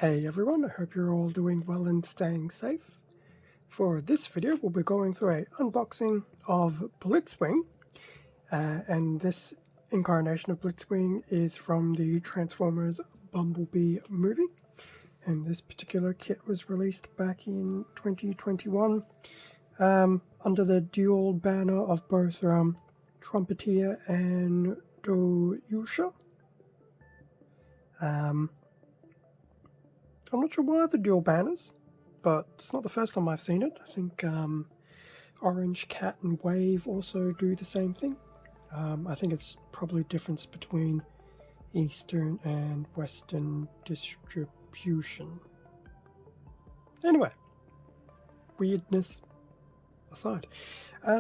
Hey everyone, I hope you're all doing well and staying safe. For this video we'll be going through a unboxing of Blitzwing, and this incarnation of Blitzwing is from the Transformers Bumblebee movie, and this particular kit was released back in 2021 under the dual banner of both Trumpeter and Doyusha. I'm not sure why the dual banners, but it's not the first time I've seen it. I think Orange Cat and Wave also do the same thing. I think it's probably a difference between Eastern and Western distribution. Anyway, weirdness aside.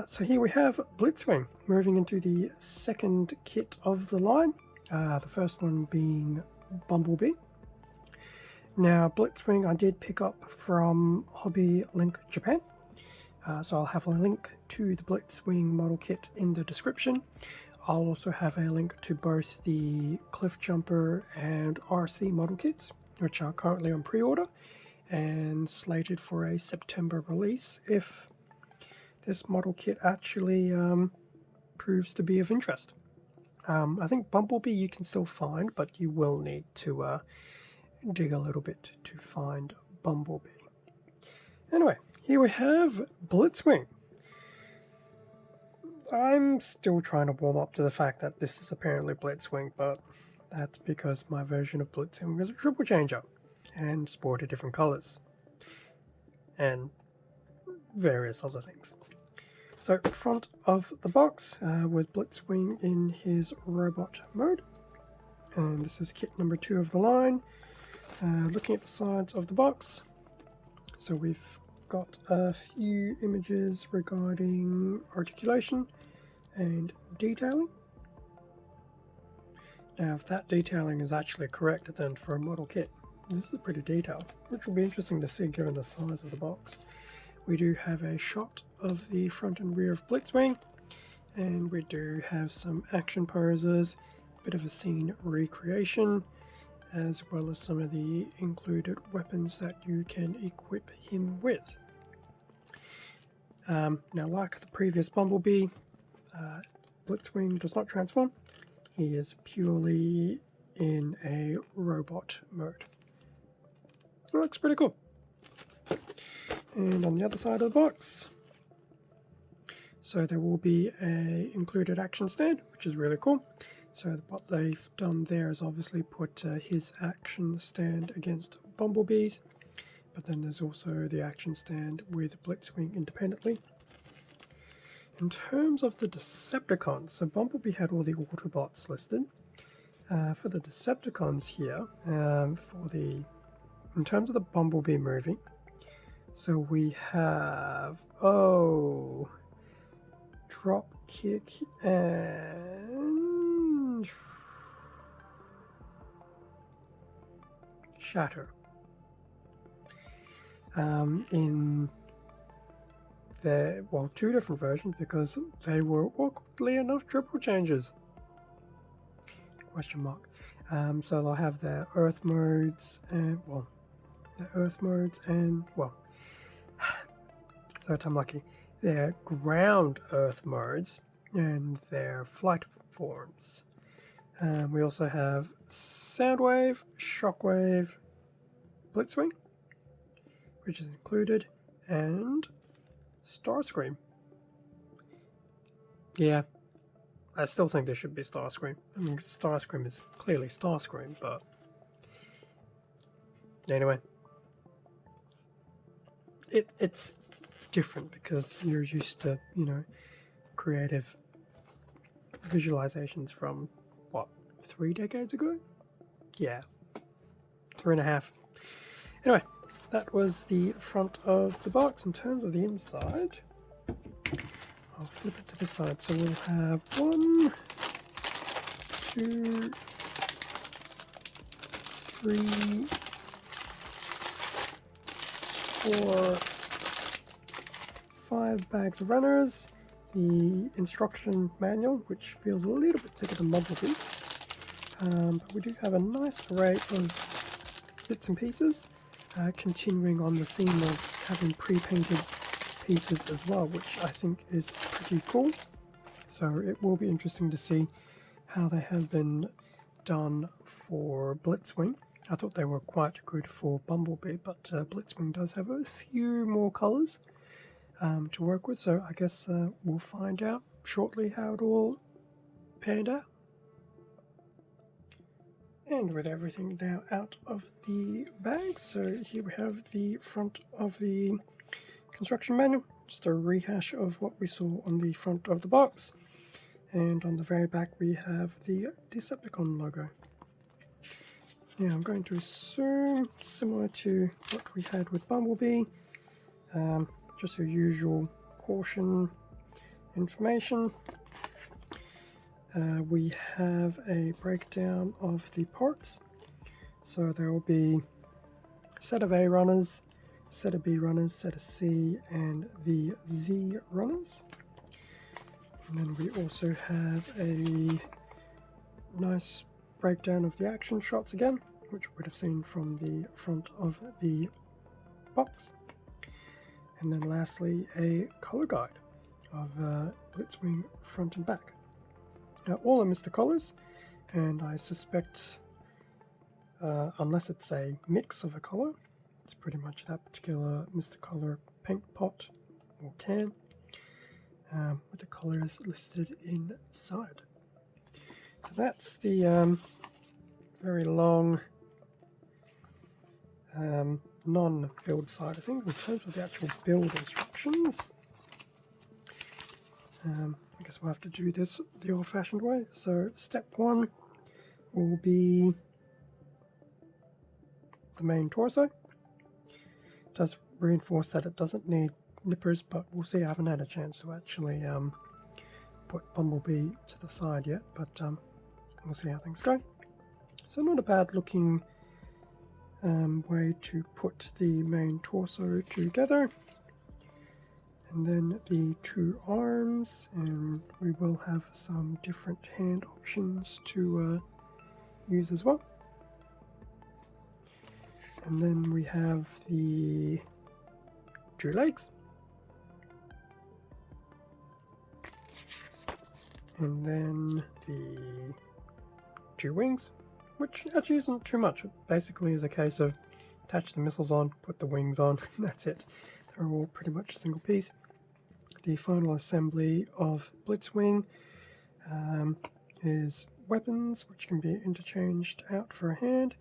So here we have Blitzwing moving into the second kit of the line, the first one being Bumblebee. Now, Blitzwing I did pick up from Hobbylink Japan, so I'll have a link to the Blitzwing model kit in the description. I'll also have a link to both the Cliff Jumper and RC model kits, which are currently on pre-order and slated for a September release if this model kit actually proves to be of interest. I think Bumblebee you can still find, but you will need to dig a little bit to find Bumblebee. Anyway, here we have Blitzwing. I'm still trying to warm up to the fact that this is apparently Blitzwing, but that's because my version of Blitzwing is a triple changer and sported different colors and various other things. So front of the box was Blitzwing in his robot mode, and this is kit number 2 of the line. Looking at the sides of the box, so we've got a few images regarding articulation and detailing. Now if that detailing is actually correct, then for a model kit this is pretty detailed, which will be interesting to see given the size of the box. We do have a shot of the front and rear of Blitzwing, and we do have some action poses, bit of a scene recreation, as well as some of the included weapons that you can equip him with. Now, like the previous Bumblebee, Blitzwing does not transform. He is purely in a robot mode. It looks pretty cool. And on the other side of the box, so there will be a included action stand, which is really cool. So what they've done there is obviously put his action stand against Bumblebee's, but then there's also the action stand with Blitzwing independently. In terms of the Decepticons, so Bumblebee had all the Autobots listed. For the Decepticons here, in terms of the Bumblebee movie, so we have Dropkick and Shatter in their, well, 2 different versions because they were awkwardly enough triple changes. Question mark. So they'll have their Earth modes and, well, third time lucky, their ground Earth modes and their flight forms. We also have Soundwave, Shockwave, Blitzwing, which is included, and Starscream. Yeah, I still think there should be Starscream. I mean, Starscream is clearly Starscream, but anyway, it's different because you're used to, you know, creative visualizations from 3 decades ago? Yeah, 3.5. Anyway, that was the front of the box. In terms of the inside, I'll flip it to the side. So we'll have 1, 2, 3, 4, 5 bags of runners, the instruction manual, which feels a little bit thicker than Bumblebee's. But we do have a nice array of bits and pieces, continuing on the theme of having pre-painted pieces as well, which I think is pretty cool. So it will be interesting to see how they have been done for Blitzwing. I thought they were quite good for Bumblebee, but Blitzwing does have a few more colours to work with, so I guess we'll find out shortly how it all panned out. And with everything now out of the bag, so here we have the front of the construction manual, just a rehash of what we saw on the front of the box. And on the very back we have the Decepticon logo. Now I'm going to assume similar to what we had with Bumblebee, just your usual caution information. We have a breakdown of the parts, so there will be a set of A runners, set of B runners, set of C, and the Z runners. And then we also have a nice breakdown of the action shots again, which we would have seen from the front of the box. And then lastly, a color guide of Blitzwing front and back. Now all are Mr. Colors, and I suspect, unless it's a mix of a color, it's pretty much that particular Mr. Color paint pot or can, with the colors listed inside. So that's the very long non-build side of things. In terms of the actual build instructions, I guess we'll have to do this the old-fashioned way. So step 1 will be the main torso. It does reinforce that it doesn't need nippers, but we'll see. I haven't had a chance to actually put Bumblebee to the side yet, but we'll see how things go. So not a bad looking way to put the main torso together. And then the 2 arms, and we will have some different hand options to use as well. And then we have the 2 legs. And then the 2 wings, which actually isn't too much. It basically is a case of attach the missiles on, put the wings on, and that's it. They're all pretty much a single piece. The final assembly of Blitzwing is weapons, which can be interchanged out for a hand,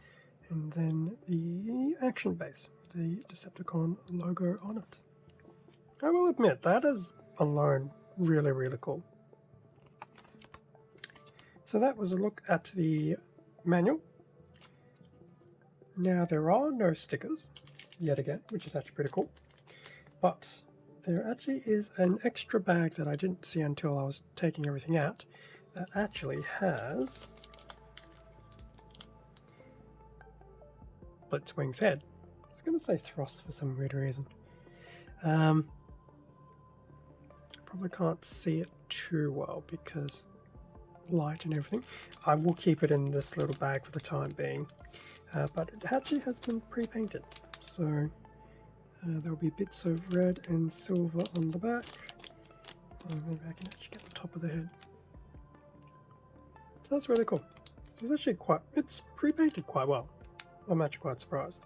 and then the action base, the Decepticon logo on it. I will admit, that is alone really, really cool. So that was a look at the manual. Now there are no stickers, yet again, which is actually pretty cool, but there actually is an extra bag that I didn't see until I was taking everything out that actually has Blitzwing's head. I was going to say thrust for some weird reason. Probably can't see it too well because light and everything. I will keep it in this little bag for the time being, but it actually has been pre-painted, so there'll be bits of red and silver on the back. Maybe I can actually get the top of the head. So that's really cool. So it's actually it's pre-painted quite well. I'm actually quite surprised.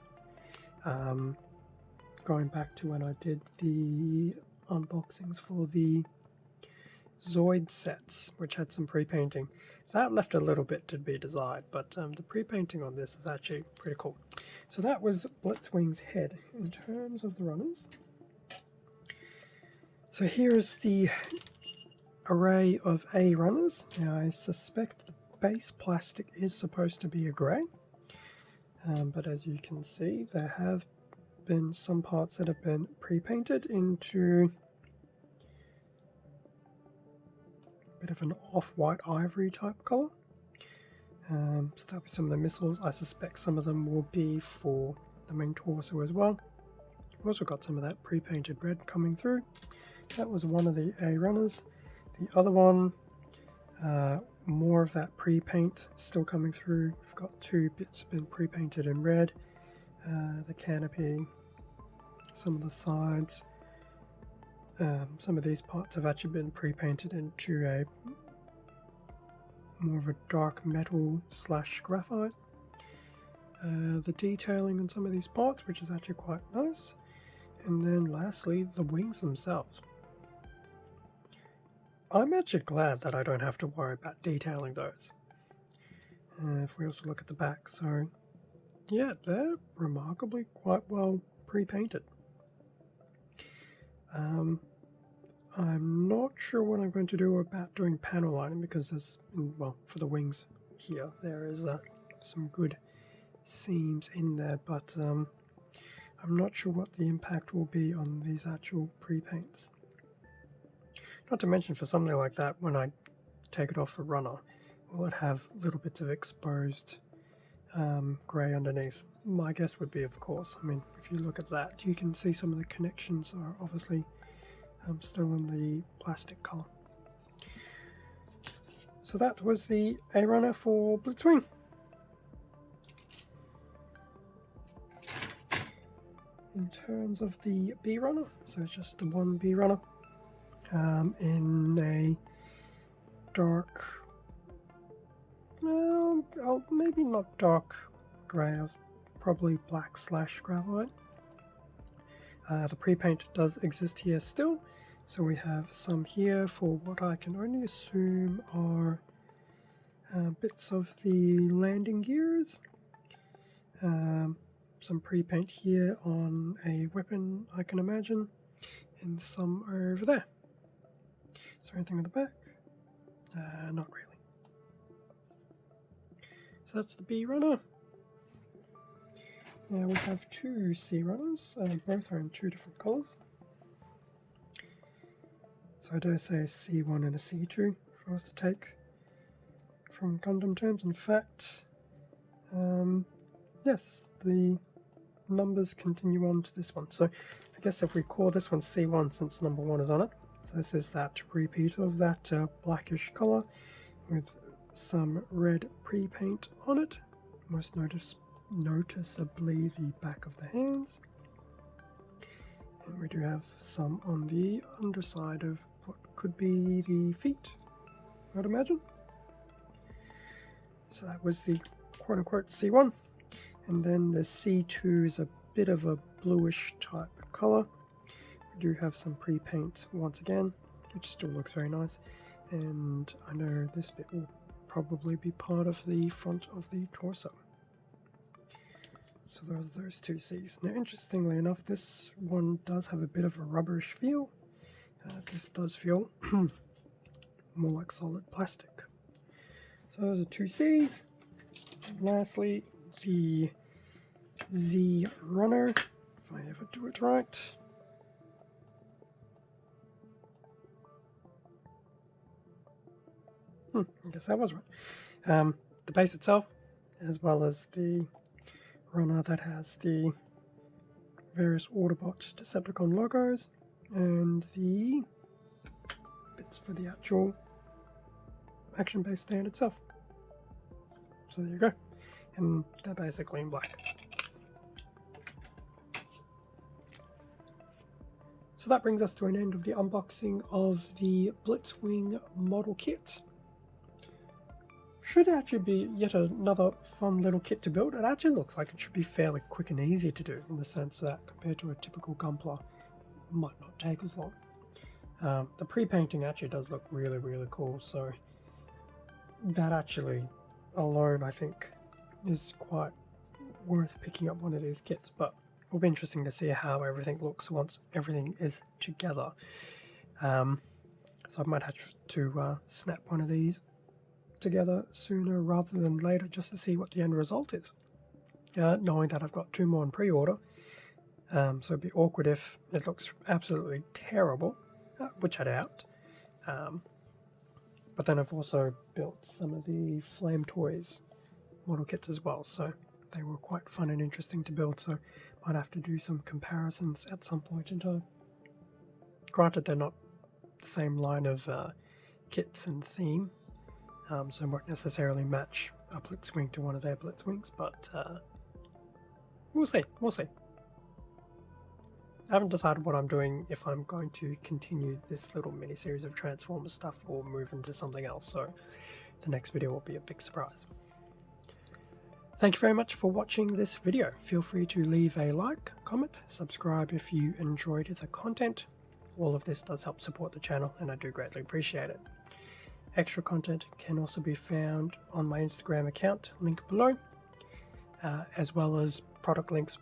Going back to when I did the unboxings for the Zoid sets, which had some pre-painting, that left a little bit to be desired, but the pre-painting on this is actually pretty cool. So that was Blitzwing's head. In terms of the runners, so here is the array of A runners. Now I suspect the base plastic is supposed to be a grey, but as you can see, there have been some parts that have been pre-painted into a bit of an off-white ivory type colour. So that'll be some of the missiles. I suspect some of them will be for the main torso as well. We've also got some of that pre-painted red coming through. That was one of the A runners. The other one, more of that pre-paint still coming through. We've got 2 bits been pre-painted in red, the canopy, some of the sides. Some of these parts have actually been pre-painted into a more of a dark metal / graphite. The detailing on some of these parts, which is actually quite nice. And then lastly, the wings themselves. I'm actually glad that I don't have to worry about detailing those. If we also look at the back, so yeah, they're remarkably quite well pre-painted. I'm not sure what I'm going to do about doing panel lining, because there's, well, for the wings here, there is some good seams in there, but I'm not sure what the impact will be on these actual pre-paints. Not to mention, for something like that, when I take it off the runner, will it have little bits of exposed grey underneath? My guess would be, of course. I mean, if you look at that, you can see some of the connections are obviously still in the plastic colour. So that was the A runner for Blitzwing. In terms of the B runner, so it's just the one B runner in a dark, well, maybe not dark grey, probably black / graphite. The pre-paint does exist here still, so we have some here for what I can only assume are bits of the landing gears. Some pre-paint here on a weapon, I can imagine, and some over there. Is there anything on the back? Not really. So that's the B runner. Now we have two C runners, both are in two different colours. So I dare say a C1 and a C2 for us to take from Gundam terms. In fact, yes, the numbers continue on to this one. So I guess if we call this one C1, since number 1 is on it, so this is that repeat of that blackish colour with some red pre-paint on it, most noticeably the back of the hands, and we do have some on the underside of what could be the feet, I'd imagine. So that was the quote-unquote C1, and then the C2 is a bit of a bluish type colour. We do have some pre-paint once again, which still looks very nice, and I know this bit will probably be part of the front of the torso. So those are those two C's. Now, interestingly enough, this one does have a bit of a rubberish feel. This does feel more like solid plastic. So those are two C's. And lastly, the Z runner, if I ever do it right. I guess that was right. The base itself, as well as the runner that has the various Autobot Decepticon logos, and the bits for the actual action-based stand itself. So there you go. And they're basically in black. So that brings us to an end of the unboxing of the Blitzwing model kit. Should actually be yet another fun little kit to build. It actually looks like it should be fairly quick and easy to do, in the sense that compared to a typical Gunpla, it might not take as long. The pre-painting actually does look really, really cool, so that actually alone, I think, is quite worth picking up one of these kits, but it'll be interesting to see how everything looks once everything is together. So I might have to snap one of these together sooner rather than later, just to see what the end result is, knowing that I've got 2 more in pre-order. So it'd be awkward if it looks absolutely terrible, which I doubt. But then I've also built some of the Flame Toys model kits as well, so they were quite fun and interesting to build, so might have to do some comparisons at some point in time. Granted, they're not the same line of kits and theme, so won't necessarily match a Blitzwing to one of their Blitzwings, but We'll see. We'll see. I haven't decided what I'm doing, if I'm going to continue this little mini-series of Transformers stuff or move into something else, so the next video will be a big surprise. Thank you very much for watching this video. Feel free to leave a like, comment, subscribe if you enjoyed the content. All of this does help support the channel and I do greatly appreciate it. Extra content can also be found on my Instagram account, link below, as well as product links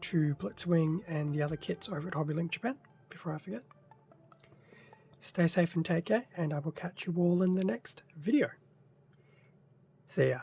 to Blitzwing and the other kits over at Hobbylink Japan, before I forget. Stay safe and take care, and I will catch you all in the next video. See ya.